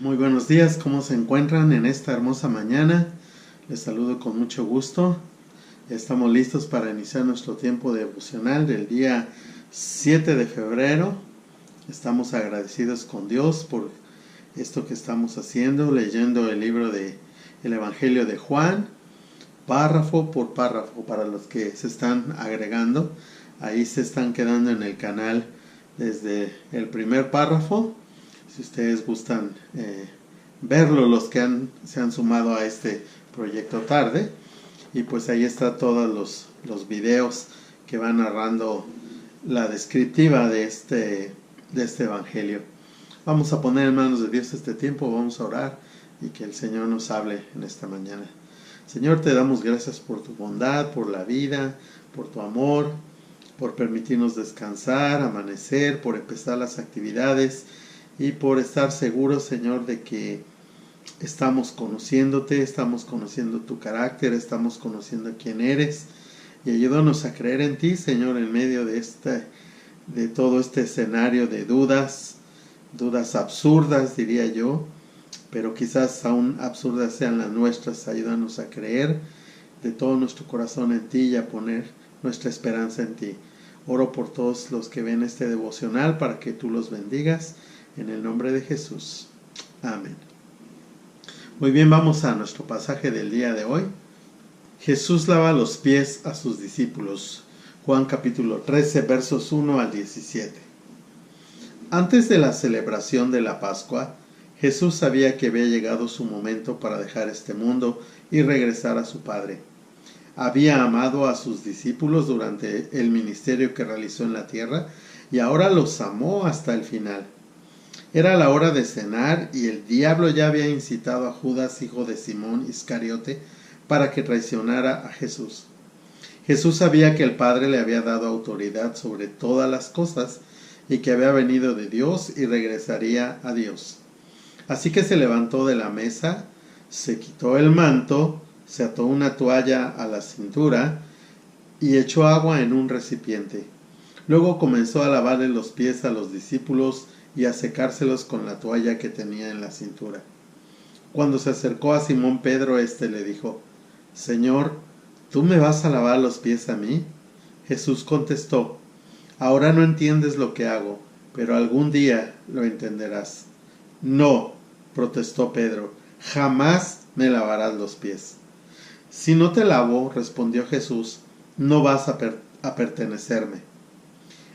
Muy buenos días, ¿cómo se encuentran en esta hermosa mañana? Les saludo con mucho gusto. Ya estamos listos para iniciar nuestro tiempo devocional del día 7 de febrero. Estamos agradecidos con Dios por esto que estamos haciendo, leyendo el libro de el Evangelio de Juan, párrafo por párrafo para los que se están agregando. Ahí se están quedando en el canal desde el primer párrafo. Si ustedes gustan verlo, los que se han sumado a este proyecto tarde. Y pues ahí está todos los videos que van narrando la descriptiva de este evangelio. Vamos a poner en manos de Dios este tiempo, vamos a orar y que el Señor nos hable en esta mañana. Señor, te damos gracias por tu bondad, por la vida, por tu amor, por permitirnos descansar, amanecer, por empezar las actividades y por estar seguros, Señor, de que estamos conociéndote, estamos conociendo tu carácter, estamos conociendo quién eres, y ayúdanos a creer en ti, Señor, en medio de todo este escenario de dudas absurdas, diría yo, pero quizás aún absurdas sean las nuestras. Ayúdanos a creer de todo nuestro corazón en ti y a poner nuestra esperanza en ti. Oro por todos los que ven este devocional para que tú los bendigas en el nombre de Jesús. Amén. Muy bien, vamos a nuestro pasaje del día de hoy. Jesús lava los pies a sus discípulos. Juan capítulo 13, versos 1 al 17. Antes de la celebración de la Pascua, Jesús sabía que había llegado su momento para dejar este mundo y regresar a su Padre. Había amado a sus discípulos durante el ministerio que realizó en la tierra y ahora los amó hasta el final. Era la hora de cenar y el diablo ya había incitado a Judas, hijo de Simón Iscariote, para que traicionara a Jesús. Jesús sabía que el Padre le había dado autoridad sobre todas las cosas y que había venido de Dios y regresaría a Dios. Así que se levantó de la mesa, se quitó el manto, se ató una toalla a la cintura y echó agua en un recipiente. Luego comenzó a lavarle los pies a los discípulos y a secárselos con la toalla que tenía en la cintura. Cuando se acercó a Simón Pedro, éste le dijo: Señor, ¿tú me vas a lavar los pies a mí? Jesús contestó: Ahora no entiendes lo que hago, pero algún día lo entenderás. No, protestó Pedro, jamás me lavarás los pies. Si no te lavo, respondió Jesús, no vas a pertenecerme.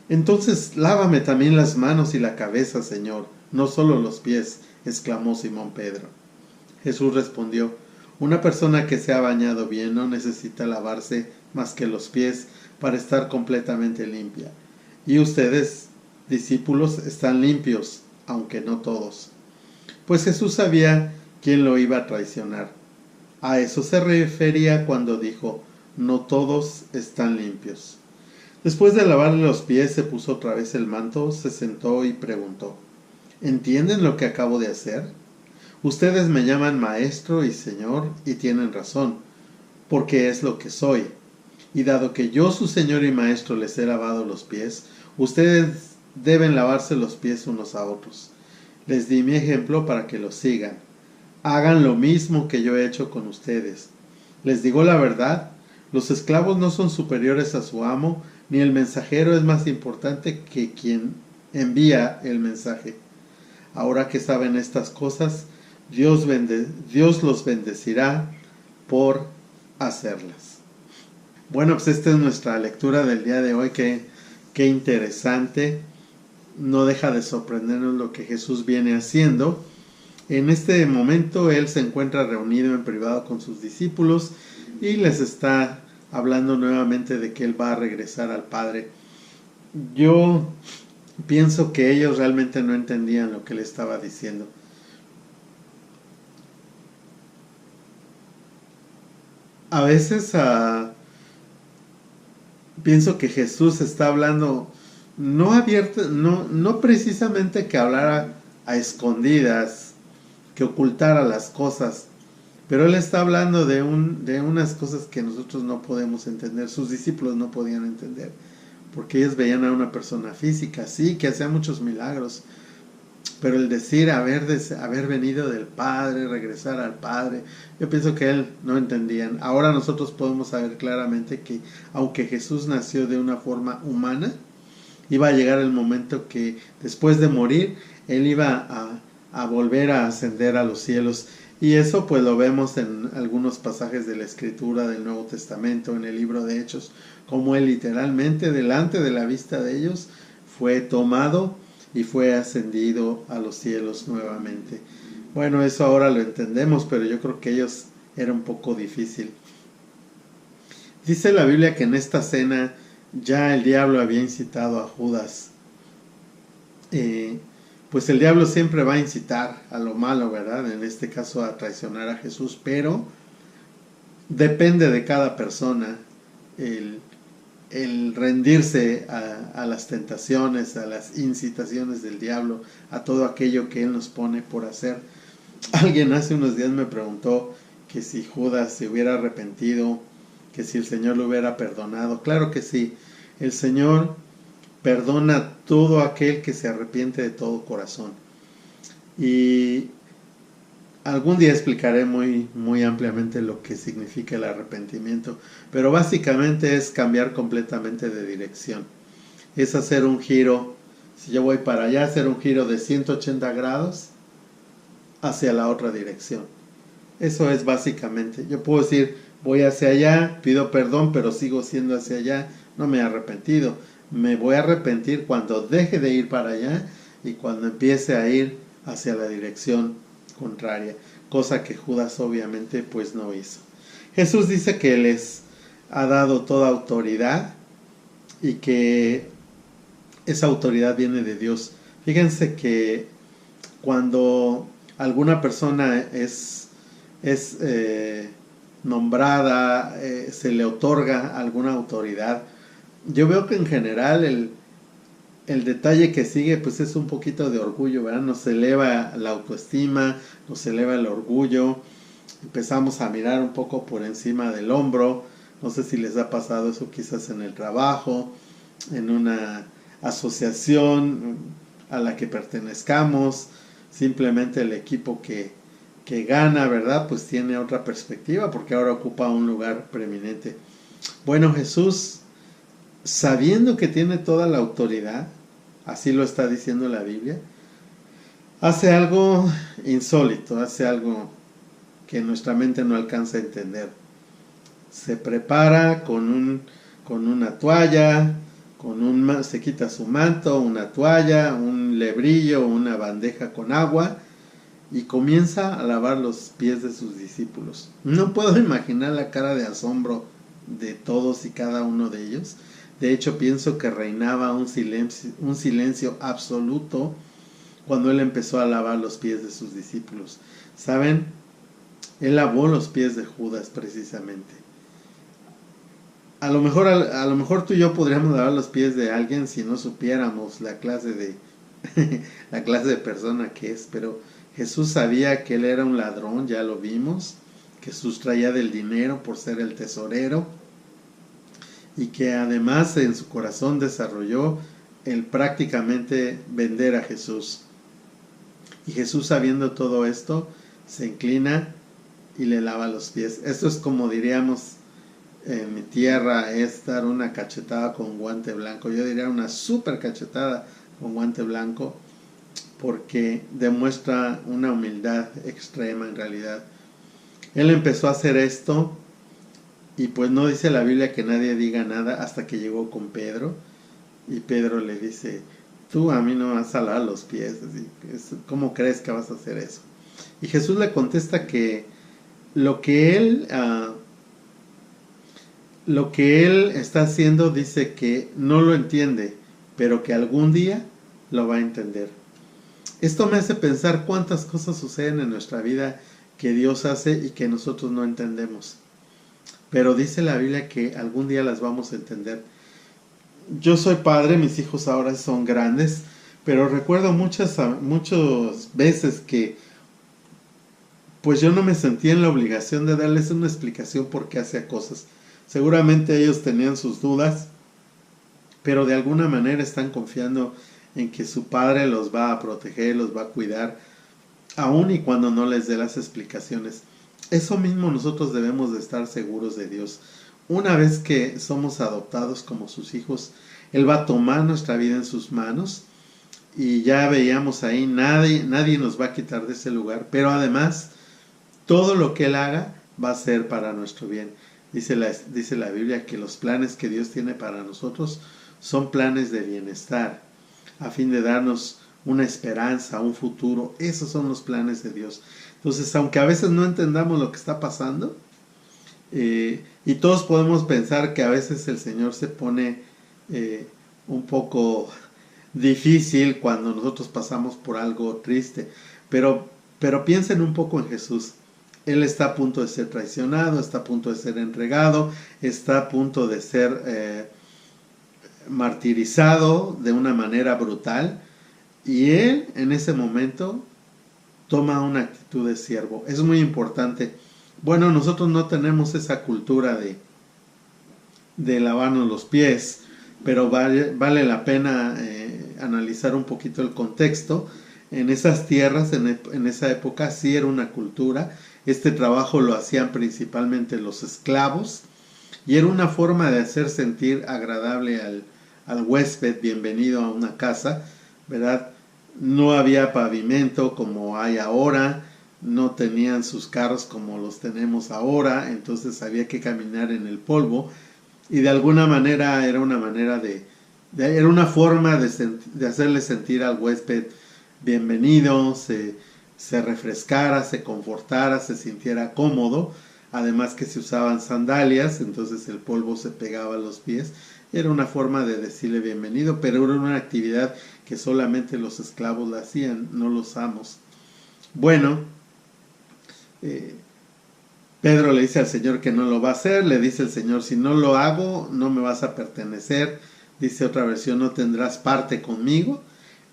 Entonces lávame también las manos y la cabeza, Señor, no solo los pies, exclamó Simón Pedro. Jesús respondió: Una persona que se ha bañado bien no necesita lavarse más que los pies para estar completamente limpia. Y ustedes, discípulos, están limpios, aunque no todos. Pues Jesús sabía quién lo iba a traicionar. A eso se refería cuando dijo: no todos están limpios. Después de lavarle los pies, se puso otra vez el manto, se sentó y preguntó: ¿Entienden lo que acabo de hacer? Ustedes me llaman maestro y señor, y tienen razón, porque es lo que soy. Y dado que yo, su señor y maestro, les he lavado los pies, ustedes deben lavarse los pies unos a otros. Les di mi ejemplo para que lo sigan. Hagan lo mismo que yo he hecho con ustedes. Les digo la verdad, los esclavos no son superiores a su amo, ni el mensajero es más importante que quien envía el mensaje. Ahora que saben estas cosas, Dios los bendecirá por hacerlas. Bueno, pues esta es nuestra lectura del día de hoy. Qué interesante. No deja de sorprendernos lo que Jesús viene haciendo. En este momento Él se encuentra reunido en privado con sus discípulos y les está hablando nuevamente de que Él va a regresar al Padre. Yo pienso que ellos realmente no entendían lo que Él estaba diciendo. A veces pienso que Jesús está hablando no abierto, no precisamente que hablara a escondidas, que ocultara las cosas, pero Él está hablando de unas cosas que nosotros no podemos entender, sus discípulos no podían entender, porque ellos veían a una persona física, sí, que hacía muchos milagros, Pero el decir haber venido del Padre, regresar al Padre, yo pienso que él no entendían. Ahora nosotros podemos saber claramente que aunque Jesús nació de una forma humana, iba a llegar el momento que después de morir, él iba a volver a ascender a los cielos. Y eso pues lo vemos en algunos pasajes de la Escritura del Nuevo Testamento, en el libro de Hechos, como él literalmente delante de la vista de ellos fue tomado y fue ascendido a los cielos nuevamente. Bueno, eso ahora lo entendemos, pero yo creo que ellos era un poco difícil. Dice la Biblia que en esta cena ya el diablo había incitado a Judas. Pues el diablo siempre va a incitar a lo malo, ¿verdad? En este caso a traicionar a Jesús, pero depende de cada persona el rendirse a las tentaciones, a las incitaciones del diablo, a todo aquello que él nos pone por hacer. Alguien hace unos días me preguntó que si Judas se hubiera arrepentido, que si el Señor lo hubiera perdonado. Claro que sí, el Señor perdona a todo aquel que se arrepiente de todo corazón. Y algún día explicaré muy ampliamente lo que significa el arrepentimiento, pero básicamente es cambiar completamente de dirección. Es hacer un giro, si yo voy para allá, hacer un giro de 180 grados hacia la otra dirección. Eso es básicamente. Yo puedo decir, voy hacia allá, pido perdón, pero sigo siendo hacia allá, no me he arrepentido. Me voy a arrepentir cuando deje de ir para allá y cuando empiece a ir hacia la dirección contraria, cosa que Judas obviamente pues no hizo. Jesús dice que les ha dado toda autoridad y que esa autoridad viene de Dios. Fíjense que cuando alguna persona es nombrada, se le otorga alguna autoridad, yo veo que en general el detalle que sigue pues es un poquito de orgullo, ¿verdad? Nos eleva la autoestima, nos eleva el orgullo, empezamos a mirar un poco por encima del hombro. No sé si les ha pasado eso quizás en el trabajo, en una asociación a la que pertenezcamos, simplemente el equipo que gana, ¿verdad? Pues tiene otra perspectiva porque ahora ocupa un lugar preeminente. Bueno, Jesús, sabiendo que tiene toda la autoridad, así lo está diciendo la Biblia, hace algo insólito, hace algo que nuestra mente no alcanza a entender. Se prepara con una toalla, se quita su manto, una toalla, un lebrillo, una bandeja con agua y comienza a lavar los pies de sus discípulos. No puedo imaginar la cara de asombro de todos y cada uno de ellos. De hecho, pienso que reinaba un silencio absoluto cuando él empezó a lavar los pies de sus discípulos. ¿Saben? Él lavó los pies de Judas precisamente. A lo mejor tú y yo podríamos lavar los pies de alguien si no supiéramos la clase de la clase de persona que es, pero Jesús sabía que él era un ladrón, ya lo vimos, que sustraía del dinero por ser el tesorero y que además en su corazón desarrolló el prácticamente vender a Jesús. Y Jesús, sabiendo todo esto, se inclina y le lava los pies. Esto es como diríamos en mi tierra, es dar una cachetada con guante blanco. Yo diría una super cachetada con guante blanco, porque demuestra una humildad extrema en realidad. Él empezó a hacer esto y pues no dice la Biblia que nadie diga nada hasta que llegó con Pedro y Pedro le dice, tú a mí no vas a lavar los pies, ¿cómo crees que vas a hacer eso? Y Jesús le contesta que lo que él está haciendo, dice que no lo entiende, pero que algún día lo va a entender. Esto me hace pensar cuántas cosas suceden en nuestra vida que Dios hace y que nosotros no entendemos. Pero dice la Biblia que algún día las vamos a entender. Yo soy padre, mis hijos ahora son grandes, pero recuerdo muchas veces que pues yo no me sentía en la obligación de darles una explicación por qué hacía cosas. Seguramente ellos tenían sus dudas, pero de alguna manera están confiando en que su Padre los va a proteger, los va a cuidar, aun y cuando no les dé las explicaciones. Eso mismo nosotros debemos de estar seguros de Dios. Una vez que somos adoptados como sus hijos, Él va a tomar nuestra vida en sus manos, y ya veíamos ahí, nadie nos va a quitar de ese lugar, pero además todo lo que Él haga va a ser para nuestro bien. Dice la Biblia que los planes que Dios tiene para nosotros son planes de bienestar, a fin de darnos una esperanza, un futuro. Esos son los planes de Dios. Entonces, aunque a veces no entendamos lo que está pasando, y todos podemos pensar que a veces el Señor se pone un poco difícil cuando nosotros pasamos por algo triste, pero piensen un poco en Jesús. Él está a punto de ser traicionado, está a punto de ser entregado, está a punto de ser martirizado de una manera brutal, y Él en ese momento toma una actitud de siervo. Es muy importante. Bueno, nosotros no tenemos esa cultura de lavarnos los pies, pero vale la pena analizar un poquito el contexto. En esas tierras, en esa época, sí era una cultura. Este trabajo lo hacían principalmente los esclavos, y era una forma de hacer sentir agradable al huésped bienvenido a una casa, ¿verdad? No había pavimento como hay ahora, no tenían sus carros como los tenemos ahora, entonces había que caminar en el polvo, y de alguna manera era una manera era una forma de hacerle sentir al huésped bienvenido, se refrescara, se confortara, se sintiera cómodo. Además que se usaban sandalias, entonces el polvo se pegaba a los pies. Era una forma de decirle bienvenido, pero era una actividad que solamente los esclavos la hacían, no los amos. Bueno, Pedro le dice al Señor que no lo va a hacer, le dice el Señor, si no lo hago, no me vas a pertenecer. Dice otra versión, no tendrás parte conmigo.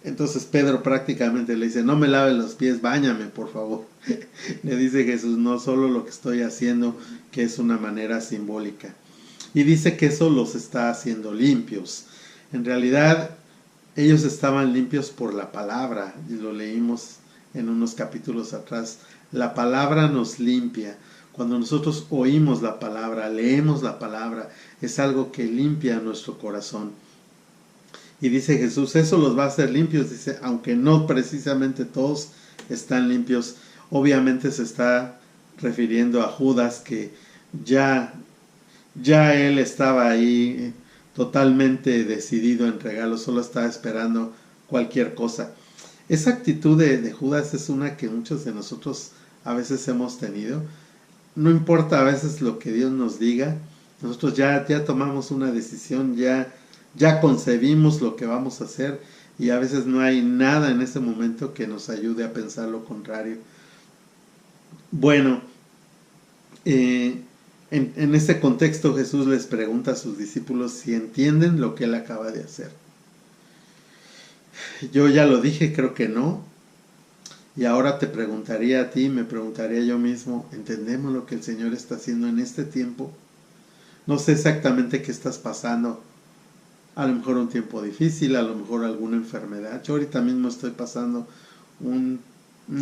Entonces Pedro prácticamente le dice, no me laves los pies, báñame por favor. Le dice Jesús, no solo lo que estoy haciendo, que es una manera simbólica. Y dice que eso los está haciendo limpios. En realidad ellos estaban limpios por la palabra, y lo leímos en unos capítulos atrás. La palabra nos limpia. Cuando nosotros oímos la palabra, leemos la palabra, es algo que limpia nuestro corazón. Y dice Jesús, eso los va a hacer limpios. Dice, aunque no precisamente todos están limpios. Obviamente se está refiriendo a Judas, que ya él estaba ahí totalmente decidido a entregarlo, solo estaba esperando cualquier cosa. Esa actitud de Judas es una que muchos de nosotros a veces hemos tenido. No importa a veces lo que Dios nos diga, nosotros ya tomamos una decisión, ya concebimos lo que vamos a hacer, y a veces no hay nada en ese momento que nos ayude a pensar lo contrario. Bueno, en ese contexto Jesús les pregunta a sus discípulos si entienden lo que Él acaba de hacer. Yo ya lo dije, creo que no. Y ahora te preguntaría a ti, me preguntaría yo mismo, ¿entendemos lo que el Señor está haciendo en este tiempo? No sé exactamente qué estás pasando. A lo mejor un tiempo difícil, a lo mejor alguna enfermedad. Yo ahorita mismo estoy pasando una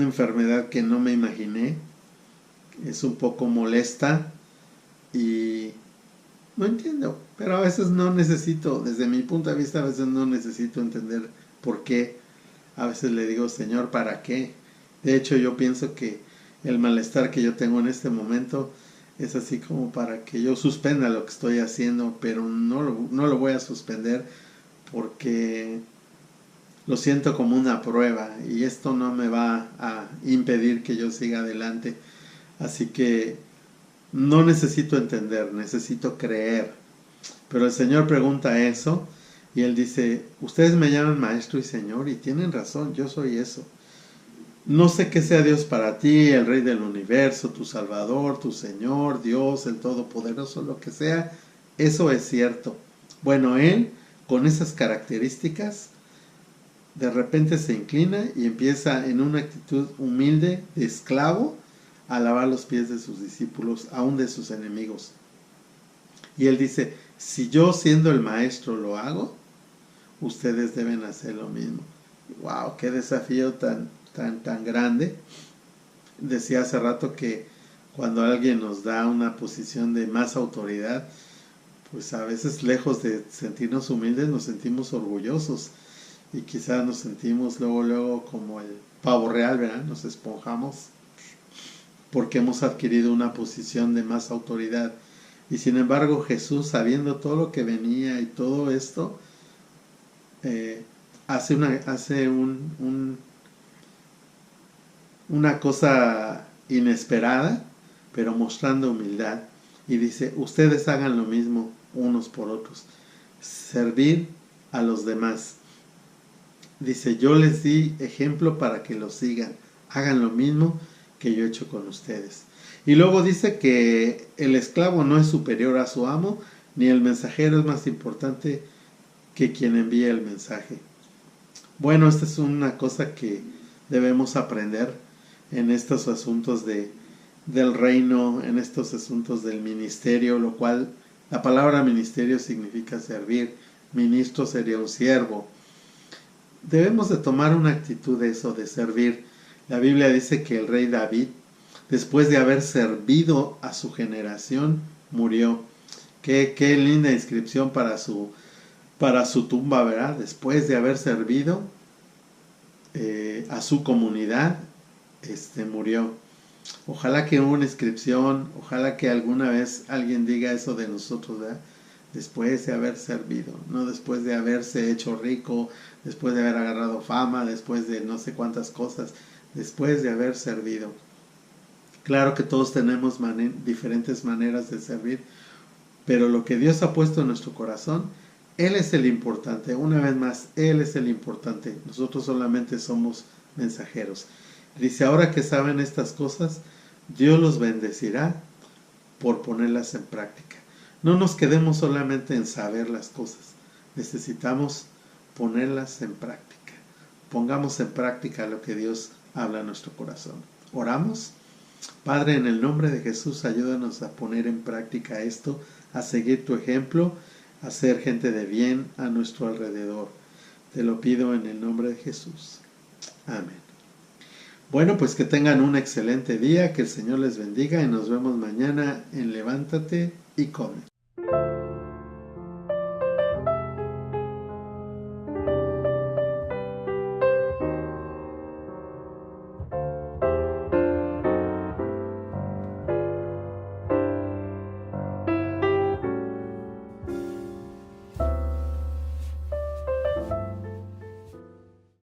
enfermedad que no me imaginé. Es un poco molesta y no entiendo. Pero a veces no necesito, desde mi punto de vista, a veces no necesito entender por qué. A veces le digo, Señor, ¿para qué? De hecho, yo pienso que el malestar que yo tengo en este momento es así como para que yo suspenda lo que estoy haciendo, pero no lo voy a suspender porque lo siento como una prueba, y esto no me va a impedir que yo siga adelante. Así que no necesito entender, necesito creer. Pero el Señor pregunta eso, y Él dice, ustedes me llaman maestro y Señor, y tienen razón, yo soy eso. No sé qué sea Dios para ti, el Rey del Universo, tu Salvador, tu Señor, Dios, el Todopoderoso, lo que sea, eso es cierto. Bueno, Él, con esas características, de repente se inclina y empieza en una actitud humilde de esclavo a lavar los pies de sus discípulos, aún de sus enemigos. Y Él dice, si yo siendo el maestro lo hago, ustedes deben hacer lo mismo. Wow, qué desafío tan grande. Decía hace rato que cuando alguien nos da una posición de más autoridad, pues a veces lejos de sentirnos humildes nos sentimos orgullosos y quizás nos sentimos luego como el pavo real, ¿verdad? Nos esponjamos porque hemos adquirido una posición de más autoridad. Y sin embargo Jesús, sabiendo todo lo que venía y todo esto, hace una cosa inesperada, pero mostrando humildad. Y dice, ustedes hagan lo mismo unos por otros. Servir a los demás. Dice, yo les di ejemplo para que lo sigan. Hagan lo mismo que yo he hecho con ustedes. Y luego dice que el esclavo no es superior a su amo, ni el mensajero es más importante que quien envía el mensaje. Bueno, esta es una cosa que debemos aprender en estos asuntos del reino, en estos asuntos del ministerio, lo cual la palabra ministerio significa servir. Ministro sería un siervo. Debemos de tomar una actitud de eso, de servir. La Biblia dice que el rey David, después de haber servido a su generación, murió. Qué linda inscripción para su tumba, ¿verdad? Después de haber servido a su comunidad, murió. Ojalá que una inscripción, ojalá que alguna vez alguien diga eso de nosotros, ¿verdad? Después de haber servido, no después de haberse hecho rico, después de haber agarrado fama, después de no sé cuántas cosas, después de haber servido. Claro que todos tenemos diferentes maneras de servir, pero lo que Dios ha puesto en nuestro corazón, Él es el importante. Una vez más, Él es el importante. Nosotros solamente somos mensajeros. Dice, ahora que saben estas cosas, Dios los bendecirá por ponerlas en práctica. No nos quedemos solamente en saber las cosas. Necesitamos ponerlas en práctica. Pongamos en práctica lo que Dios habla a nuestro corazón. ¿Oramos? Padre, en el nombre de Jesús, ayúdanos a poner en práctica esto, a seguir tu ejemplo, a ser gente de bien a nuestro alrededor. Te lo pido en el nombre de Jesús. Amén. Bueno, pues que tengan un excelente día, que el Señor les bendiga y nos vemos mañana en Levántate y Come.